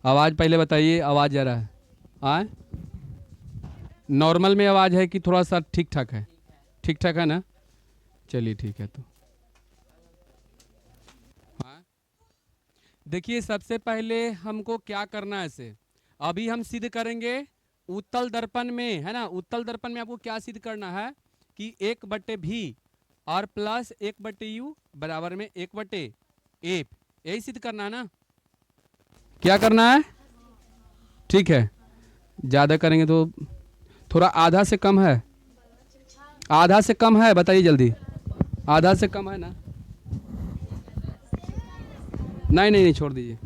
आवाज़ पहले बताइए, आवाज़ जा रहा है? हाँ, नॉर्मल में आवाज़ है कि थोड़ा सा ठीक ठाक है? ठीक ठाक है ना? चलिए ठीक है। तो हाँ, देखिए सबसे पहले हमको क्या करना है इसे, अभी हम सिद्ध करेंगे उत्तल दर्पण में, है ना। उत्तल दर्पण में आपको क्या सिद्ध करना है कि 1/v और प्लस 1/u बराबर में 1/f, यही सिद्ध करना है ना। क्या करना है? ठीक है, ज़्यादा करेंगे तो थोड़ा, आधा से कम है? आधा से कम है, बताइए जल्दी। आधा से कम है ना? नहीं नहीं नहीं, छोड़ दीजिए।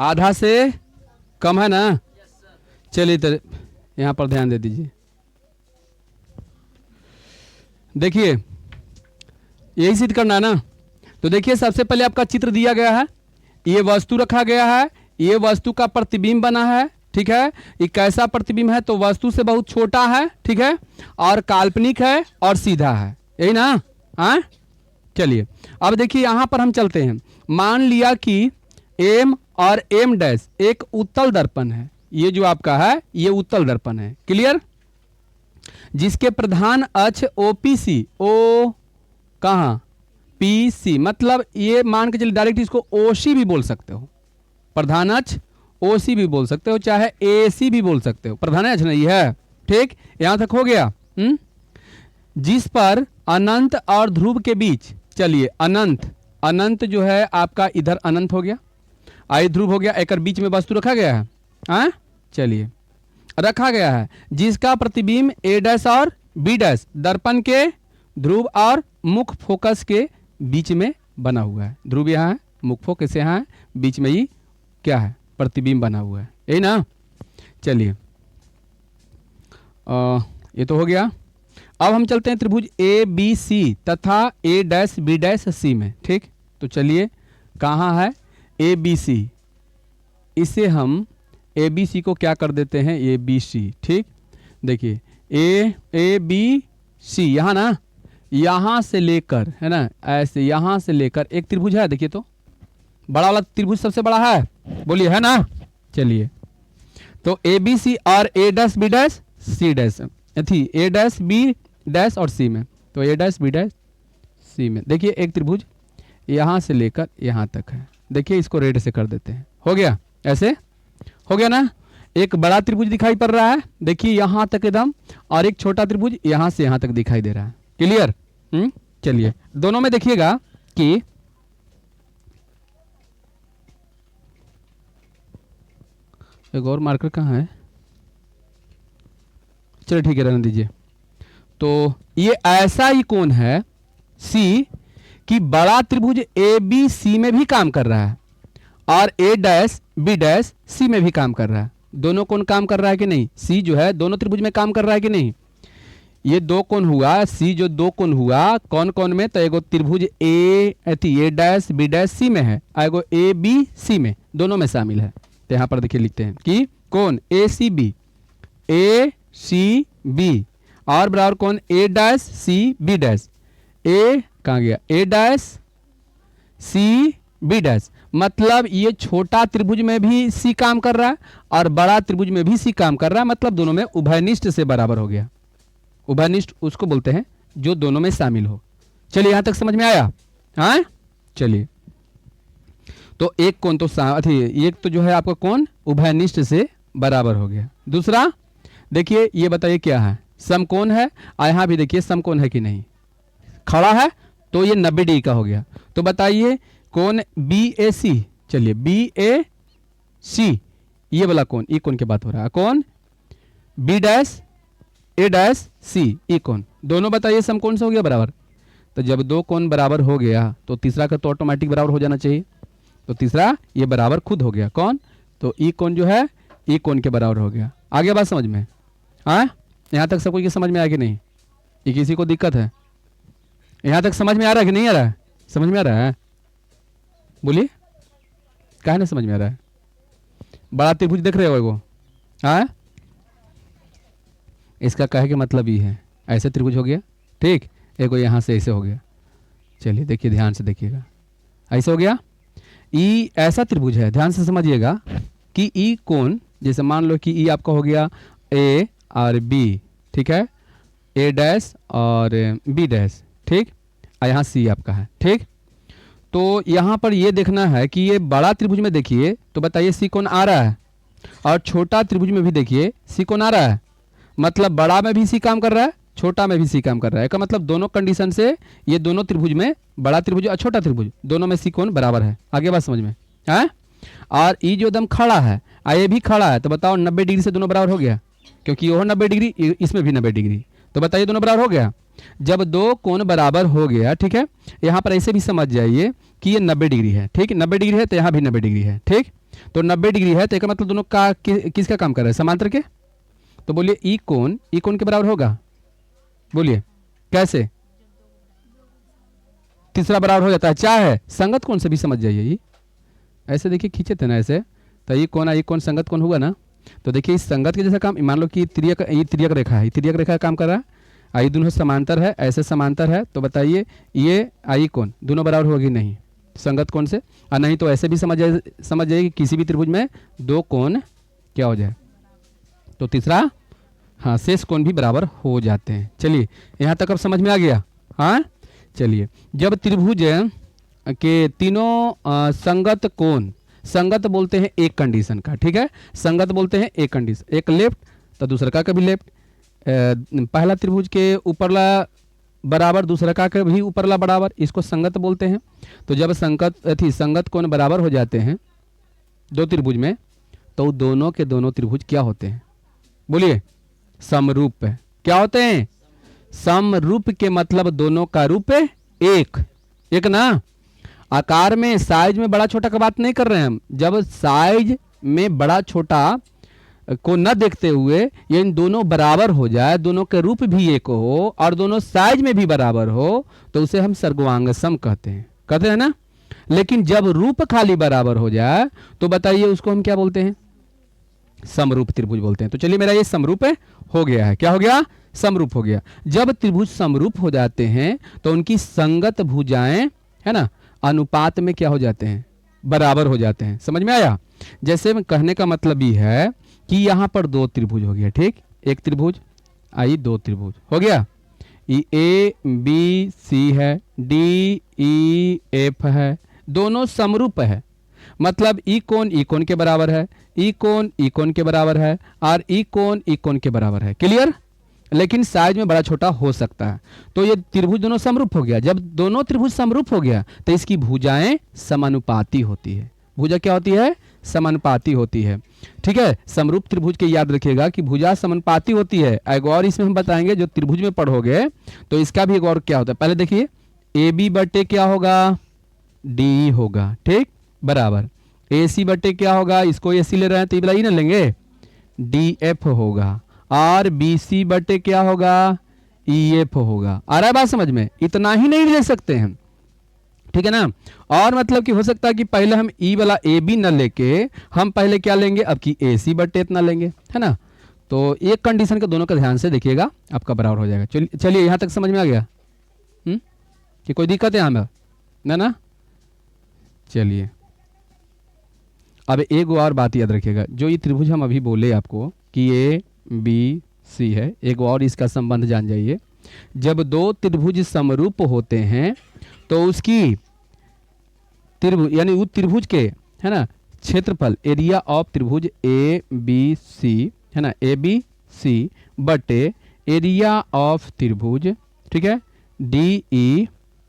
आधा से कम है ना? चलिए तो यहाँ पर ध्यान दे दीजिए। देखिए यही सिद्ध करना है ना। तो देखिए सबसे पहले आपका चित्र दिया गया है, ये वस्तु रखा गया है, ये वस्तु का प्रतिबिंब बना है, ठीक है। ये कैसा प्रतिबिंब है? तो वस्तु से बहुत छोटा है, ठीक है, और काल्पनिक है और सीधा है, यही ना। हाँ, चलिए अब देखिए यहां पर हम चलते हैं। मान लिया कि एम और एम डैश एक उत्तल दर्पण है, ये जो आपका है ये उत्तल दर्पण है, क्लियर। जिसके प्रधान अक्ष ओपीसी, ओ कहाँ, पीसी, मतलब ये मान के चलिए डायरेक्ट इसको ओसी भी बोल सकते हो, प्रधान अक्ष ओसी भी बोल सकते हो, चाहे एसी भी बोल सकते हो, प्रधान अक्ष नहीं है, ठीक। यहां तक हो गया। जिस पर अनंत और ध्रुव के बीच, चलिए अनंत, अनंत जो है आपका इधर अनंत हो गया, आई ध्रुव हो गया, एक बीच में वस्तु रखा गया है, हाँ चलिए रखा गया है, जिसका प्रतिबिंब ए डैश और बी डैश दर्पण के ध्रुव और मुख फोकस के बीच में बना हुआ है। ध्रुव यहाँ है, मुख फोकस यहाँ है, बीच में ही क्या है, प्रतिबिंब बना हुआ है, यही ना। चलिए ये तो हो गया। अब हम चलते हैं त्रिभुज ए बी सी तथा ए डैश बी डैश सी में, ठीक। तो चलिए कहाँ है ए बी सी, इसे हम ए बी सी को क्या कर देते हैं, ए बी सी, ठीक। देखिए ए बी सी यहाँ ना, यहाँ से लेकर, है ना, ऐसे यहाँ से लेकर एक त्रिभुज है, देखिए तो बड़ा वाला त्रिभुज सबसे बड़ा है, बोलिए है ना। चलिए तो ए बी सी और A dash B dash C dash थी, ए डैश बी डैश और सी में, तो A dash B dash C में देखिए एक त्रिभुज यहाँ से लेकर यहाँ तक है, देखिए इसको रेड से कर देते हैं, हो गया, ऐसे हो गया ना। एक बड़ा त्रिभुज दिखाई पड़ रहा है, देखिए यहाँ तक एकदम, और एक छोटा त्रिभुज यहाँ से यहाँ तक दिखाई दे रहा है, क्लियर। चलिए दोनों में देखिएगा कि एक और मार्कर कहाँ है, चलिए ठीक है रहने दीजिए। तो ये ऐसा ही कोण है सी कि बड़ा त्रिभुज ए बी सी में भी काम कर रहा है और A dash B dash C में भी काम कर रहा है। दोनों कोण काम कर रहा है कि नहीं, सी जो है दोनों त्रिभुज में काम कर रहा है कि नहीं। ये दो कोण हुआ, सी जो दो कोण हुआ, कौन कौन में, तो एगो त्रिभुज ए डैश बी डैश सी में है, एगो ए बी सी में, दोनों में शामिल है। तो यहाँ पर देखिए लिखते हैं कि कौन ए सी बी और बराबर कौन ए डैश सी बी डैश, ए कहाँ गया, ए डैश सी बी डैश, मतलब ये छोटा त्रिभुज में भी सी काम कर रहा है और बड़ा त्रिभुज में भी सी काम कर रहा है, मतलब दोनों में उभयनिष्ठ से बराबर हो गया। उभयनिष्ठ उसको बोलते हैं जो दोनों में शामिल हो। चलिए यहां तक समझ में आया, हाँ चलिए। तो एक कोण तो एक तो जो है आपका कोण उभयनिष्ठ से बराबर हो गया। दूसरा देखिए ये बताइए क्या है, समकोण है, और यहां भी देखिए समकोण है कि नहीं, खड़ा है, तो ये 90 डिग्री का हो गया। तो बताइए कोण बी ए सी, चलिए बी ए सी, ये वाला कोण, ई कोण की बात हो रहा है, कौन बी डैश ए डैश सी, ई कोण, दोनों बताइए समकोण से हो गया बराबर। तो जब दो कोण बराबर हो गया तो तीसरा का तो ऑटोमेटिक बराबर हो जाना चाहिए, तो तीसरा ये बराबर खुद हो गया, कौन, तो ई कोण जो है ई कोण के बराबर हो गया। आ गया बात समझ में, हाँ यहाँ तक सब कोई समझ में आया कि नहीं, ये किसी को दिक्कत है, यहाँ तक समझ में आ रहा है कि नहीं आ रहा है, समझ में आ रहा है, बोलिए काहे ना समझ में आ रहा है। बड़ा त्रिभुज देख रहे हो एगो, हाँ इसका कहे का मतलब ये है, ऐसे त्रिभुज हो गया, ठीक, एगो यहाँ से ऐसे हो गया। चलिए देखिए ध्यान से देखिएगा, ऐसे हो गया। ई ऐसा त्रिभुज है, ध्यान से समझिएगा कि ई कोण, जैसे मान लो कि ई आपका हो गया ए और बी, ठीक है, ए डैश और बी डैश, ठीक, और यहाँ सी आपका है, ठीक। तो यहाँ पर ये देखना है कि ये बड़ा त्रिभुज में देखिए तो बताइए सी कोण आ रहा है, और छोटा त्रिभुज में भी देखिए सी कोण आ रहा है। मतलब बड़ा में भी सी काम कर रहा है, छोटा में भी सी काम कर रहा है, का मतलब दोनों कंडीशन से ये दोनों त्रिभुज में, बड़ा त्रिभुज और छोटा त्रिभुज दोनों में सी कोण बराबर है। आगे बात समझ में है। और ई जो एकदम खड़ा है और ये भी खड़ा है, तो बताओ 90 डिग्री से दोनों बराबर हो गया, क्योंकि वो 90 डिग्री, इसमें भी 90 डिग्री, तो बताइए दोनों बराबर हो गया। जब दो कोण बराबर हो गया, ठीक है, यहाँ पर ऐसे भी समझ जाइए कि ये 90 डिग्री है, ठीक, 90 डिग्री है तो यहाँ भी 90 डिग्री है, ठीक। तो 90 डिग्री है तो इसका मतलब दोनों का किसका काम कर रहा है, समांतर के। तो बोलिए ई कोण के बराबर होगा, बोलिए कैसे, तीसरा बराबर हो जाता है, चाहे संगत कोण से भी समझ जाइए। ये ऐसे देखिए खींचे थे ना ऐसे, तो ये कोण संगत कोण हुआ ना। तो देखिए इस संगत के जैसा काम, मान लो कि ये तिर्यक रेखा है, तिर्यक रेखा काम कर रहा है, आई दोनों समांतर है, ऐसे समांतर है, तो बताइए ये आई कोण दोनों बराबर होगी नहीं संगत कोण से, और नहीं तो ऐसे भी समझ जाइए कि किसी भी त्रिभुज में दो कोण क्या हो जाए, तो तीसरा, हाँ, शेष कोण भी बराबर हो जाते हैं। चलिए यहाँ तक अब समझ में आ गया। हाँ चलिए, जब त्रिभुज के तीनों संगत कोण, संगत बोलते हैं एक कंडीशन का, ठीक है, संगत बोलते हैं एक कंडीशन, एक लेफ्ट तो दूसरा का कभी लेफ्ट, पहला त्रिभुज के ऊपरला बराबर दूसरा का भी ऊपरला बराबर, इसको संगत बोलते हैं। तो जब संगत कोण बराबर हो जाते हैं दो त्रिभुज में, तो दोनों के दोनों त्रिभुज क्या होते हैं, बोलिए समरूप है। क्या होते हैं, समरूप के मतलब दोनों का रूप एक ना। आकार में, साइज में बड़ा छोटा का बात नहीं कर रहे हैं हम। जब साइज में बड़ा छोटा को न देखते हुए ये इन दोनों बराबर हो जाए, दोनों के रूप भी एक हो और दोनों साइज में भी बराबर हो, तो उसे हम सर्वांग सम कहते हैं ना। लेकिन जब रूप खाली बराबर हो जाए तो बताइए उसको हम क्या बोलते हैं, समरूप त्रिभुज बोलते हैं। तो चलिए मेरा ये समरूप हो गया है, क्या हो गया, समरूप हो गया। जब त्रिभुज समरूप हो जाते हैं तो उनकी संगत भुजाएं, है ना, अनुपात में क्या हो जाते हैं, बराबर हो जाते हैं। समझ में आया। जैसे कहने का मतलब ये है कि यहां पर दो त्रिभुज हो गया, ठीक, एक त्रिभुज आई, दो त्रिभुज हो गया, ये ए बी सी है, डी ई एफ है, दोनों समरूप है, मतलब ई कोण के बराबर है, ई कोण के बराबर है, और ई कोण के बराबर है। क्लियर। लेकिन साइज में बड़ा छोटा हो सकता है। तो ये त्रिभुज दोनों समरूप हो गया। जब दोनों त्रिभुज समरूप हो गया तो इसकी भुजाएं समानुपाती होती है। भुजा क्या होती है, समानुपाती होती है, ठीक है। समरूप त्रिभुज के याद रखिएगा कि भुजा समानुपाती होती है। एक और इसमें हम बताएंगे, जो त्रिभुज में पढ़ोगे तो इसका भी एक और क्या होता है। पहले देखिए ए बी बटे क्या होगा, डी होगा, ठीक, बराबर ए सी बटे क्या होगा, इसको ए सी ले रहे हैं तो ये ना लेंगे, डी एफ होगा, और बी सी बटे क्या होगा, ई एफ होगा। आ रहा है बात समझ में। इतना ही नहीं ले सकते हैं, ठीक है ना। और मतलब कि हो सकता है कि पहले हम ई वाला ए बी न लेके हम पहले क्या लेंगे, अब की ए सी बटे इतना लेंगे, है ना। तो एक कंडीशन के दोनों का ध्यान से देखिएगा, आपका बराबर हो जाएगा। चलिए यहां तक समझ में आ गया कि कोई दिक्कत है यहां में ना। चलिए अब एक और बात याद रखिएगा, जो ये त्रिभुज हम अभी बोले आपको कि ए बी सी है, एक और इसका संबंध जान जाइए। जब दो त्रिभुज समरूप होते हैं तो उसकी त्रिभुज यानी उस त्रिभुज के, है ना, क्षेत्रफल, एरिया ऑफ त्रिभुज ए बी सी, है ना, ए बी सी बटे एरिया ऑफ त्रिभुज, ठीक है, डी ई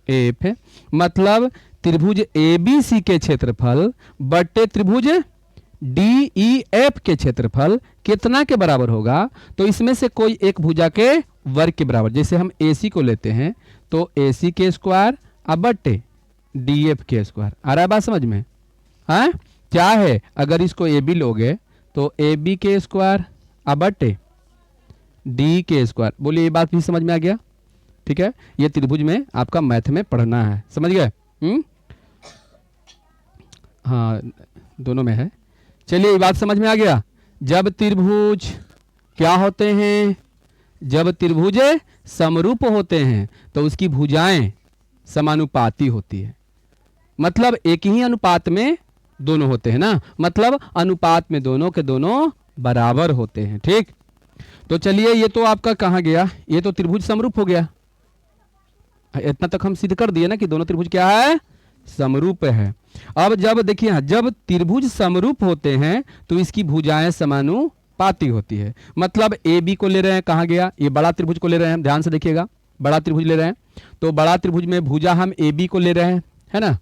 एफ, मतलब त्रिभुज ए बी सी के क्षेत्रफल बटे त्रिभुज डी ई एफ के क्षेत्रफल कितना के बराबर होगा। तो इसमें से कोई एक भुजा के वर्ग के बराबर, जैसे हम ए सी को लेते हैं तो ए सी के स्क्वायर अब बटे डी एफ के स्क्वायर। आ रहा है बात समझ में। हाँ क्या है, अगर इसको ए बी लोगे तो ए बी के स्क्वायर अब बटे डी के स्क्वायर। बोलिए ये बात भी समझ में आ गया, ठीक है। ये त्रिभुज में आपका मैथ में पढ़ना है, समझ गए। हाँ दोनों में है। चलिए ये बात समझ में आ गया। जब त्रिभुज क्या होते हैं, जब त्रिभुज समरूप होते हैं तो उसकी भुजाएं समानुपाती होती है। मतलब एक ही अनुपात में दोनों होते हैं ना, मतलब अनुपात में दोनों के दोनों बराबर होते हैं। ठीक, तो चलिए ये तो आपका कहाँ गया, ये तो त्रिभुज समरूप हो गया। इतना तक हम सिद्ध कर दिए ना कि दोनों त्रिभुज क्या है, समरूप है। अब जब देखिए हाँ, जब त्रिभुज समरूप होते हैं तो इसकी भुजाएं समानुपाती होती है। मतलब ए बी को ले रहे हैं, कहाँ गया, ये बड़ा त्रिभुज को ले रहे हैं, ध्यान से देखिएगा, बड़ा त्रिभुज ले रहे हैं, तो बड़ा त्रिभुज में भुजा हम ए बी को ले रहे हैं, है ना,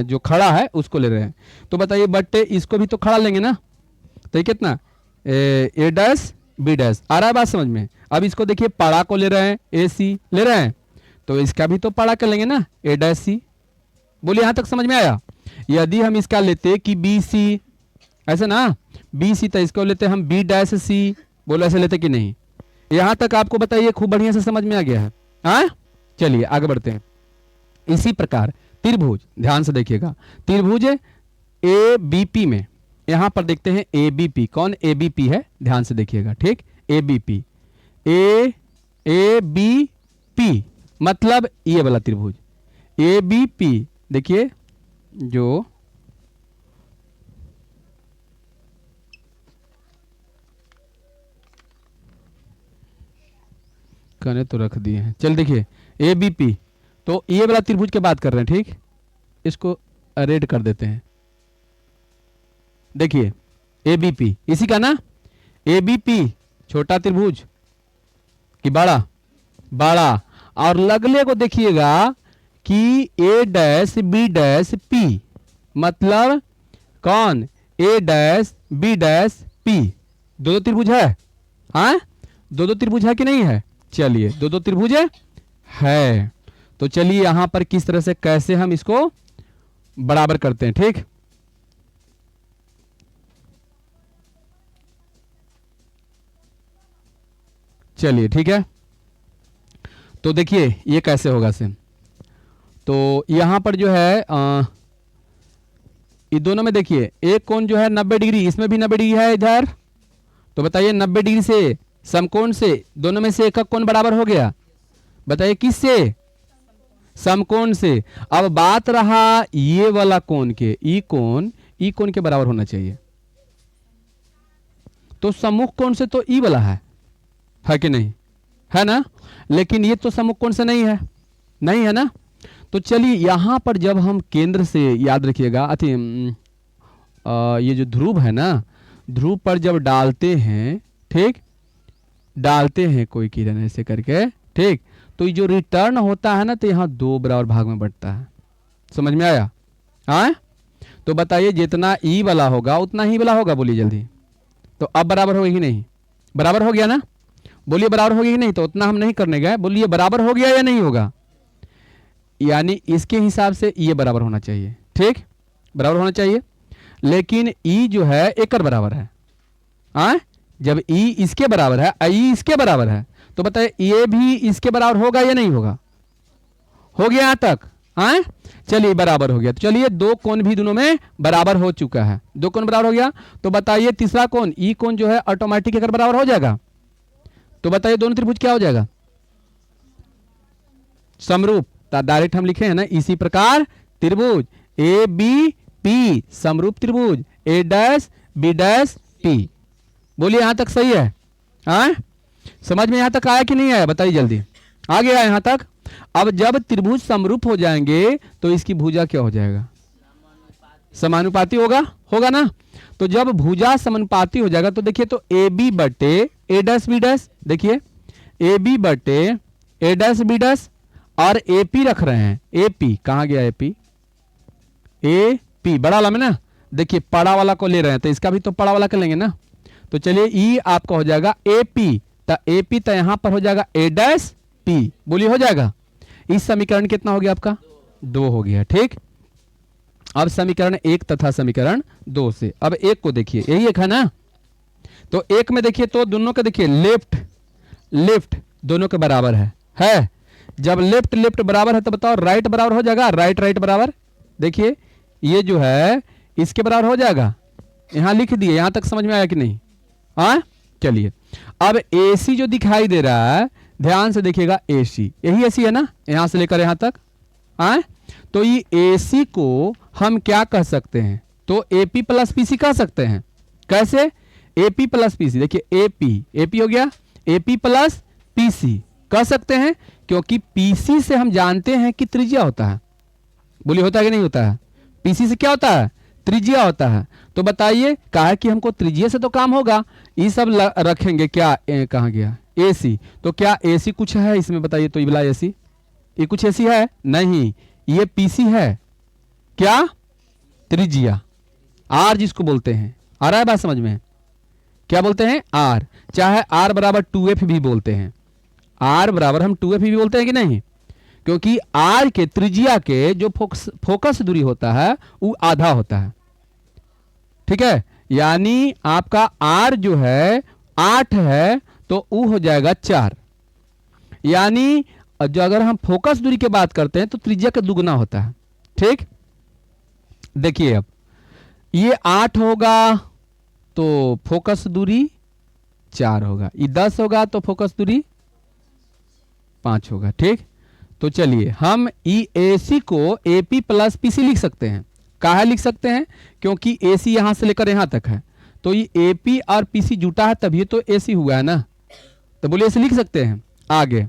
जो खड़ा है उसको ले रहे हैं। तो बताइए बट्टे इसको भी तो खड़ा लेंगे ना, तो ये कितना, ए डैश बी डैश, आ रहा है बात समझ में। अब इसको देखिए पड़ा को ले रहे हैं, ए सी ले रहे हैं, तो इसका भी तो पड़ा कर लेंगे ना, ए डैश सी। बोलिए यहां तक समझ में आया। यदि हम इसका लेते कि बी सी, ऐसे ना बी सी, तो इसको लेते हम बी डैश सी, बोलो ऐसे लेते कि नहीं। यहां तक आपको बताइए खूब बढ़िया से समझ में आ गया है। हाँ चलिए आगे बढ़ते हैं। इसी प्रकार त्रिभुज, ध्यान से देखिएगा, त्रिभुज ए बी पी में यहां पर देखते हैं ए बी पी, कौन ए बी पी है, ध्यान से देखिएगा। ठीक, A B P, A B P मतलब ये वाला त्रिभुज ए बी पी। देखिए जो कने तो रख दिए हैं, चल देखिए ए बी पी, तो ये वाला त्रिभुज की बात कर रहे हैं। ठीक, इसको रेड कर देते हैं। देखिए ए बी पी इसी का ना, ए बी पी छोटा त्रिभुज कि बड़ा, बड़ा, और लगले को देखिएगा कि ए डैश बी डैश पी, मतलब कौन, ए डैश बी डैश पी, दो त्रिभुज है। हाँ दो त्रिभुज है कि नहीं है, चलिए दो त्रिभुज है। तो चलिए यहां पर किस तरह से कैसे हम इसको बराबर करते हैं। ठीक, चलिए ठीक है, तो देखिए ये कैसे होगा से, तो यहां पर जो है ये दोनों में देखिए एक कोण जो है 90 डिग्री, इसमें भी 90 डिग्री है इधर, तो बताइए 90 डिग्री से समकोण से दोनों में से एक कोण बराबर हो गया, बताइए किससे, समकोण से। अब बात रहा ये वाला कोण के, ई कोण के बराबर होना चाहिए, तो सम्मुख कोण से तो ई वाला है कि नहीं, है ना, लेकिन ये तो सम्मुख कोण से नहीं है, नहीं है ना। तो चलिए यहां पर जब हम केंद्र से, याद रखिएगा ये जो ध्रुव है ना, ध्रुव पर जब डालते हैं, ठीक, डालते हैं कोई किरण ऐसे करके, ठीक, तो ये जो रिटर्न होता है ना, तो यहां दो बराबर भाग में बढ़ता है, समझ में आया। हाँ तो बताइए जितना ई वाला होगा उतना ही वाला होगा, बोलिए जल्दी। तो अब बराबर होगा कि नहीं, बराबर हो गया ना, बोलिए बराबर हो गया कि नहीं, तो उतना हम नहीं करने गए, बोलिए बराबर हो गया या नहीं होगा, यानी इसके हिसाब से ये बराबर होना चाहिए। ठीक, बराबर होना चाहिए, लेकिन ई जो है एकर बराबर है। हाँ जब ई इसके बराबर है, ई इसके बराबर है, तो बताइए ये भी इसके बराबर होगा या नहीं होगा, हो गया यहां तक। हाँ चलिए बराबर हो गया, तो चलिए दो कोण भी दोनों में बराबर हो चुका है, दो कोण बराबर हो गया। तो बताइए तीसरा कोण ई कोण जो है ऑटोमेटिक अगर बराबर हो जाएगा, तो बताइए दोनों त्रिभुज क्या हो जाएगा, समरूप। डायरेक्ट हम लिखे हैं ना, इसी प्रकार त्रिभुज ए बी पी समरूप त्रिभुज ए डैश बी डैश पी। बोलिए यहां तक सही है। हाँ समझ में यहां तक आया कि नहीं आया, बताइए जल्दी, आ गया यहां तक। अब जब त्रिभुज समरूप हो जाएंगे तो इसकी भुजा क्या हो जाएगा, समानुपाती होगा, होगा ना। तो जब भुजा समानुपाती हो जाएगा तो देखिए, तो ए बी बटे ए डैश बी डैश, देखिए ए बी बटे ए डैश बी डैश, और ए पी रख रहे हैं, ए पी कहां गया, ए पी, ए पी बड़ा वाला में ना, देखिए पड़ा वाला को ले रहे हैं, तो इसका भी तो पड़ा वाला कर लेंगे ना। तो चलिए ई आपका हो जाएगा ए पी, तो ए पी तो यहां पर हो जाएगा ए डैश पी, बोलिए हो जाएगा। इस समीकरण कितना हो गया आपका, 2 हो गया। ठीक, अब समीकरण 1 तथा समीकरण 2 से अब एक को देखिए, यही एक है ना, तो एक में देखिए तो दोनों के देखिए लेफ्ट लेफ्ट दोनों के बराबर है। जब लेफ्ट लेफ्ट बराबर है तो बताओ राइट बराबर हो जाएगा, राइट राइट बराबर, देखिए ये जो है इसके बराबर हो जाएगा, यहां लिख दिए, यहां तक समझ में आया कि नहीं। हाँ चलिए अब AC जो दिखाई दे रहा है, ध्यान से देखिएगा AC, यही AC है ना, यहां से लेकर यहां तक। हाँ तो ये AC को हम क्या कह सकते हैं, तो AP प्लस PC कह सकते हैं। कैसे? AP प्लस PC, देखिए AP हो गया, AP प्लस PC कह सकते हैं, क्योंकि PC से हम जानते हैं कि त्रिज्या होता है। बोलिए होता है कि नहीं होता है? PC से क्या होता है? त्रिज्या होता है। तो बताइए, कहा कि हमको त्रिज्या से तो काम होगा, ये सब रखेंगे क्या, कहाँ गया AC, तो क्या AC कुछ है इसमें बताइए, तो ये वाला AC, ये कुछ AC है नहीं, ये PC है क्या, त्रिज्या, R जिसको बोलते हैं। आ रहा है बात समझ में? क्या बोलते हैं? R, चाहे R बराबर 2F भी बोलते हैं, R बराबर हम 2F भी बोलते हैं कि नहीं, क्योंकि R के त्रिज्या के जो फोकस दूरी होता है वो आधा होता है। ठीक है, यानी आपका R जो है 8 है तो वो हो जाएगा 4, यानी जो अगर हम फोकस दूरी की बात करते हैं तो त्रिज्या का दुगना होता है। ठीक, देखिए अब ये 8 होगा तो फोकस दूरी 4 होगा, ये 10 होगा तो फोकस दूरी 5 होगा। ठीक, तो चलिए हम EAC को AP प्लस PC लिख सकते हैं। काहे लिख सकते हैं? क्योंकि AC यहां से लेकर यहां तक है, तो ये AP और PC जुटा है तभी तो AC हुआ है ना, तो बोलिए ऐसे लिख सकते हैं। आगे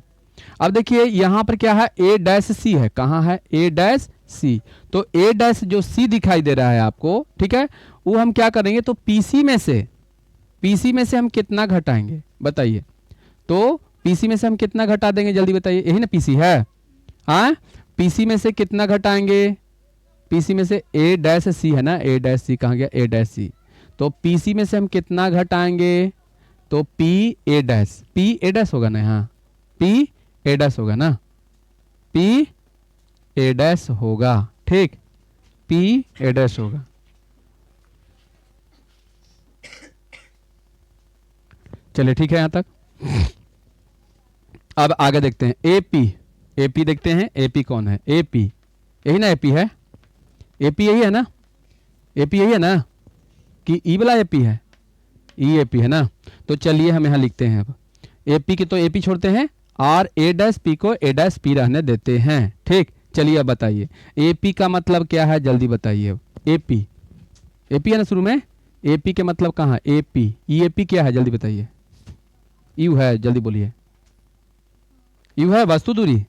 अब देखिए यहां पर क्या है, A-C है, कहां है A-C, तो A- जो C दिखाई दे रहा है आपको, ठीक है, वो हम क्या करेंगे, तो PC में से हम कितना घटाएंगे बताइए, तो PC में से हम कितना घटा देंगे जल्दी बताइए, यही ना PC है। हाँ, PC में से कितना घटाएंगे, PC में से A-C है ना, A-C कहाँ गया, A-C, तो PC में से हम कितना घटाएंगे, तो P-A' होगा ना, हाँ P-A' होगा ना, P-A' होगा। ठीक, P-A' होगा। चलिए ठीक है यहां तक। अब आगे देखते हैं AP देखते हैं, AP कौन है, AP यही ना, AP है, AP यही है ना, AP यही है ना, कि ई वाला AP है, AP है ना, तो चलिए हम यहां लिखते हैं अब AP की, तो AP छोड़ते हैं और A-P को A-P रहने देते हैं। ठीक, चलिए अब बताइए AP का मतलब क्या है, जल्दी बताइए। अब AP है ना शुरू में, AP के मतलब कहाँ है, EAP क्या है जल्दी बताइए, यू है, जल्दी बोलिए, यू है वस्तु दूरी,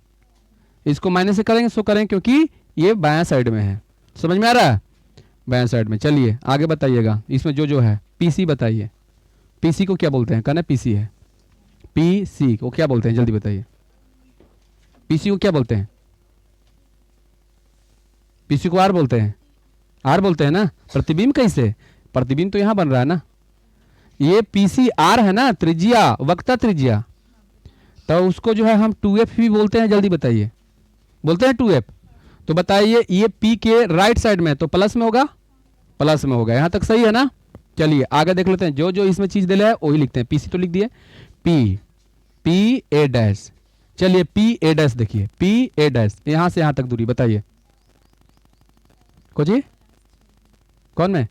इसको माइनस से करेंगे सो करें, क्योंकि ये बायां साइड में है, समझ में आ रहा है, बायां साइड में। चलिए आगे बताइएगा, इसमें जो है PC बताइए, PC को क्या बोलते हैं, कहना PC है, PC को क्या बोलते हैं जल्दी बताइए, PC को क्या बोलते हैं, PC को R बोलते हैं, R बोलते हैं ना, प्रतिबिंब कैसे, प्रतिबिंब तो यहां बन रहा है ना, ये PCR है ना, त्रिज्या, वक्रता त्रिज्या, तो उसको जो है हम 2F भी बोलते हैं, जल्दी बताइए, बोलते हैं 2F, तो बताइए ये P के राइट साइड में तो प्लस में होगा, प्लस में होगा, यहां तक सही है ना। चलिए आगे देख लेते हैं, जो जो इसमें चीज दे रहा है वही लिखते हैं। PC तो लिख दिए, P-A', चलिए P-A' देखिए, P-A' यहां से यहां तक दूरी बताइए, को जी कौन में,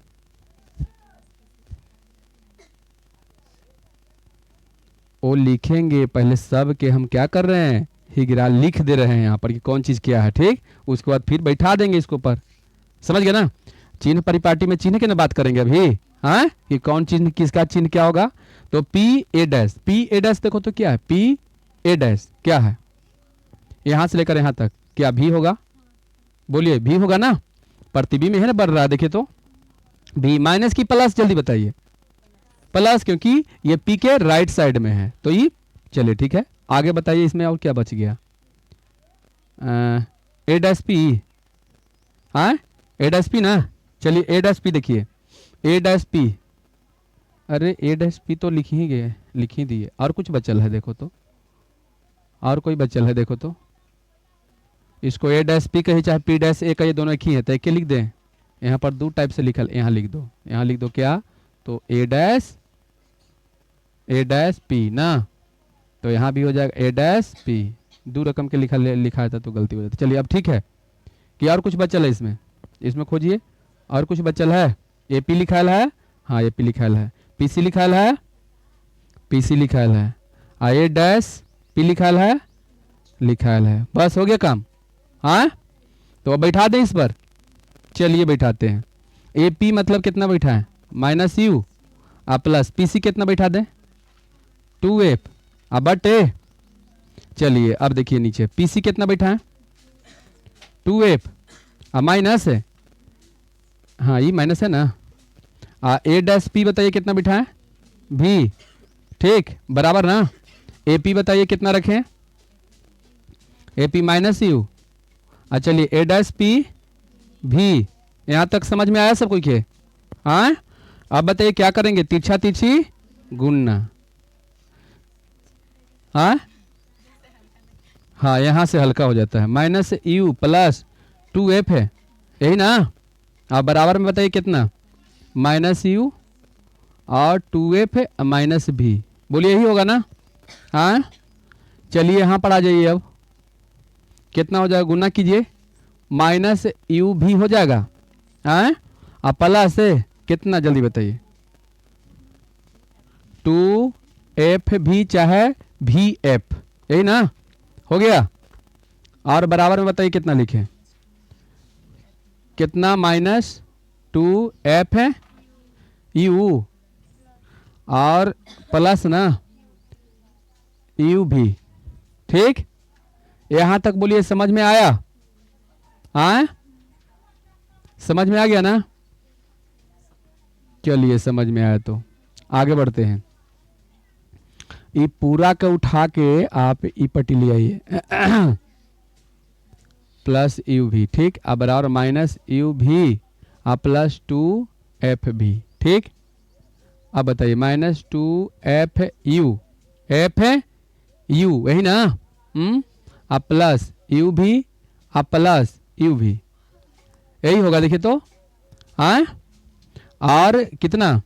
वो लिखेंगे पहले सब के, हम क्या कर रहे हैं, हिगरा लिख दे रहे हैं यहाँ पर कि कौन चीज क्या है। ठीक, उसके बाद फिर बैठा देंगे इसके ऊपर, समझ गए ना, चिन्ह परिपाटी में चिन्ह के ना बात करेंगे अभी, हाँ, कि कौन चिन्ह किसका चिन्ह क्या होगा, तो P-A' देखो तो क्या है, P-A' क्या है, यहां से लेकर यहां तक क्या भी होगा, बोलिए भी होगा ना, प्रतिबिंब है ना बढ़ रहा है, देखिए तो भी माइनस की प्लस, जल्दी बताइए, प्लस, क्योंकि ये P के राइट साइड में है, तो ये, चलिए ठीक है आगे बताइए, इसमें और क्या बच गया, A-P, हाँ A-P ना, चलिए A-P देखिए, A-P, अरे A-P तो लिख ही गए, लिख ही दिए, और कुछ बचल है देखो तो, और कोई बचल है देखो तो, इसको A-P कहे चाहे P-A कहे, दोनों एक ही है, तो एक लिख दें, यहाँ पर दो टाइप से लिखल, यहाँ लिख दो, यहाँ लिख दो क्या, तो A-P ना, तो यहाँ भी हो जाएगा A-P, दो रकम के लिखा था तो गलती हो जाती। चलिए अब ठीक है कि और कुछ बचल है इसमें, इसमें खोजिए, और कुछ बचल है, AP लिखा है, हाँ AP लिखा है, PC लिखा है, PC लिखा है, A-P लिखा है, बस हो गया काम। हाँ, तो अब बैठा दें इस पर। चलिए बैठाते हैं। ए पी मतलब कितना बैठा है माइनस यू, आ प्लस पी सी कितना बैठा दें 2f, अब बट ए। चलिए अब देखिए नीचे पी सी कितना बैठा है 2f, माइनस है, हाँ ये माइनस है ना, ए डैश पी बताइए कितना बैठा है भी, ठीक बराबर ना। ए पी बताइए कितना रखें ए पी माइनस यू, चलिए ए डैश पी भी। यहां तक समझ में आया सब कोई के? हाँ अब बताइए क्या करेंगे, तिरछा तिरछी गुणना। हाँ यहां से हल्का हो जाता है, माइनस यू प्लस 2f है यही ना। अब बराबर में बताइए कितना माइनस यू और 2f माइनस भी, बोलिए यही होगा ना। हाँ चलिए यहाँ पर आ जाइए, अब कितना हो जाएगा गुना कीजिए, माइनस यू भी हो जाएगा। हाँ अब प्लस से कितना जल्दी बताइए 2f भी चाहे भी एफ, यही ना हो गया। और बराबर में बताइए कितना लिखें, कितना माइनस 2f है यू और प्लस ना यू भी, ठीक यहां तक बोलिए समझ में आया? हाँ समझ में आ गया ना। चलिए समझ में आया तो आगे बढ़ते हैं। ये पूरा का उठा के आप ई पट्टी ले आइए प्लस यू भी, ठीक अब बराबर माइनस यू भी प्लस 2f भी, ठीक अब बताइए माइनस 2f यू, एफ है यू यही ना, प्लस यू भी प्लस यू भी, यही होगा देखिए तो। हाँ और कितना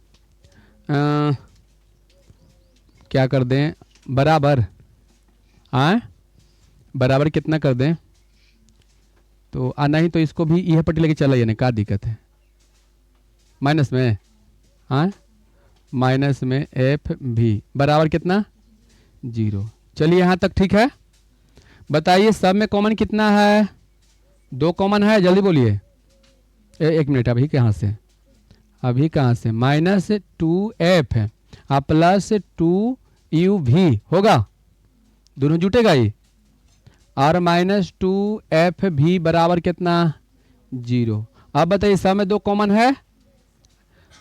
क्या कर दें बराबर, हाँ बराबर कितना कर दें तो नहीं तो इसको भी यह पट्टी लेके चला ना, क्या दिक्कत है माइनस में। हाँ माइनस में एफ भी बराबर कितना 0। चलिए यहाँ तक ठीक है। बताइए सब में कॉमन कितना है, 2 कॉमन है, जल्दी बोलिए। एक मिनट अभी कहाँ से, अभी कहाँ से माइनस 2f है प्लस 2u भी होगा, दोनों जुटेगा ये, और माइनस 2f भी बराबर कितना 0। अब बताइए सब में 2 कॉमन है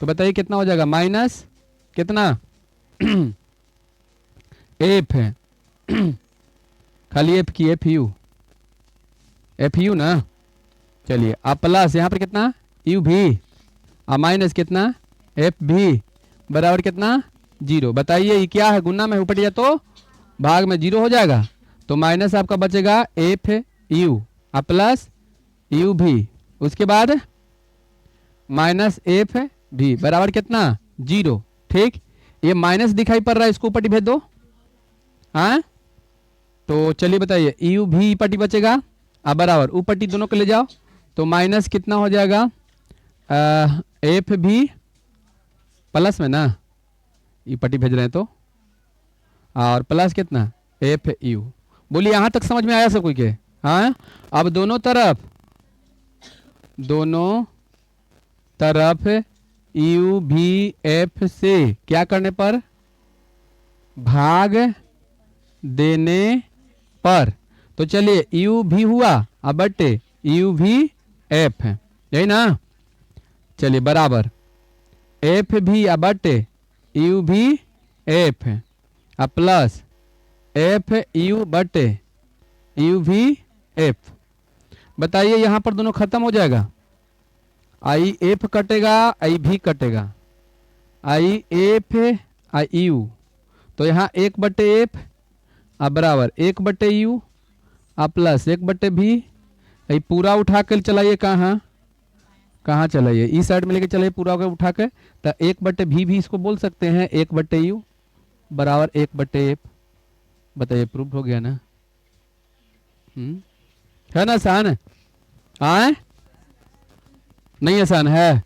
तो बताइए कितना हो जाएगा माइनस कितना एफ है खाली एफ की एफ यू ना। चलिए अब प्लस यहाँ पर कितना यू भी माइनस कितना एफ भी बराबर कितना 0। बताइए ये क्या है, गुना में ऊपर तो भाग में 0 हो जाएगा, तो माइनस आपका बचेगा एफ यू प्लस यू भी, उसके बाद माइनस एफ भी बराबर कितना 0, ठीक ये माइनस दिखाई पड़ रहा है, इसको ऊपर भेज दो। हाँ तो चलिए बताइए यू भी पट्टी बचेगा बराबर ऊपर दोनों को ले जाओ, तो माइनस कितना हो जाएगा एफ भी प्लस में ना, ये पट्टी भेज रहे हैं तो, और प्लस कितना एफ यू। बोलिए यहाँ तक समझ में आया सब कोई के? हाँ अब दोनों तरफ यू भी एफ से क्या करने पर भाग देने पर, तो चलिए यू भी हुआ बटे यू भी एफ है यही ना। चलिए बराबर एफ भी बटे यू भी एफ है प्लस एफ यू बटे यू भी एफ। बताइए यहाँ पर दोनों खत्म हो जाएगा, आई एफ कटेगा आई भी कटेगा, आई एफ आई यू, तो यहाँ 1 बटे एफ बराबर 1 बटे यू प्लस 1 बटे भी, पूरा उठा कर चलाइए, कहाँ चलाइए इस साइड में लेके चलाइए पूरा उठा के, तो 1 बटे भी इसको बोल सकते हैं 1 बटे यू बराबर 1 बटे एफ। बताइए प्रूफ हो गया ना, है ना आसान है? नहीं आसान है